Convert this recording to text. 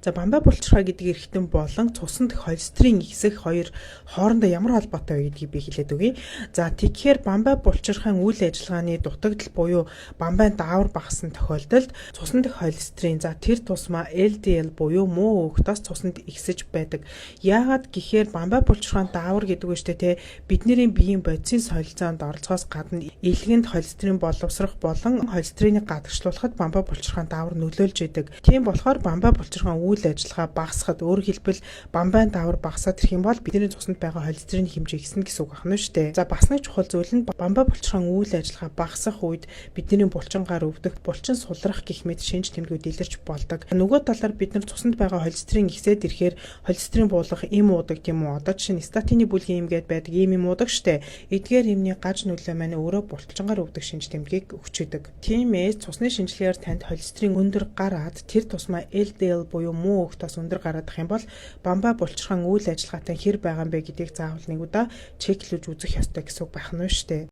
За бамбай булчирхай гэдэг эргэтэн болон цуснд холестерин ихсэх хоёр хоорондоо ямар холбоотой вэ гэдгийг би хэлээд өгье. За тэгэхээр бамбай булчирхайн үйл ажиллагааны дутагдал буюу бамбай даавар багассан тохиолдолд цуснд холестерин за тэр тусмаа LDL буюу муу угтаас цуснд ихсэж байдаг. Яагаад гэхээр бамбай булчирхайн даавар гэдэг нь шүү дээ бидний биеийн бодисын солилцоонд оролцохоос гадна илгэнд холестерин боловсрох болон холестериныг гадагшлуулахад бамбай булчирхайн даавар нөлөөлж идэг. Тийм болохоор бамбай булчирхайн үйл ажиллагаа багасхад өөрөөр хэлбэл бамбай даавар багасаад ирэх юм бол бидний цуснд байгаа холестерин хэмжээ ихснэ гэсэн үг байна шүү дээ. За бас нэг чухал зүйл нь бамбай булчирхайн үйл ажиллагаа багасах үед бидний булчингаар өвдөх, булчин сулрах гэх мэт шинж тэмдгүүд илэрч болдог. Нөгөө талаар бид нар цуснд байгаа холестерин ихсээд ирэхээр холестерин буулгах эм уудаг тийм үү? Одоо жишээ нь статины бүлгийн эм гээд байдаг эм уудаг шүү дээ. Эдгээр эмний гаж нөлөө маань өөрөө булчингаар өвдөх шинж тэмдгийг өгчөдөг. Тиймээс цусны шинжилгээгээр танд холестерин өндөр гараад тэр тусмаа LDL буюу муу угтаас өндөр гарах юм бол бамбай булчирхайн үйл ажиллагаатай хэр байгаа юм бэ гэдгийг заавал нэг удаа чеклэж үзэх ёстой гэсэн үг байна шүү дээ.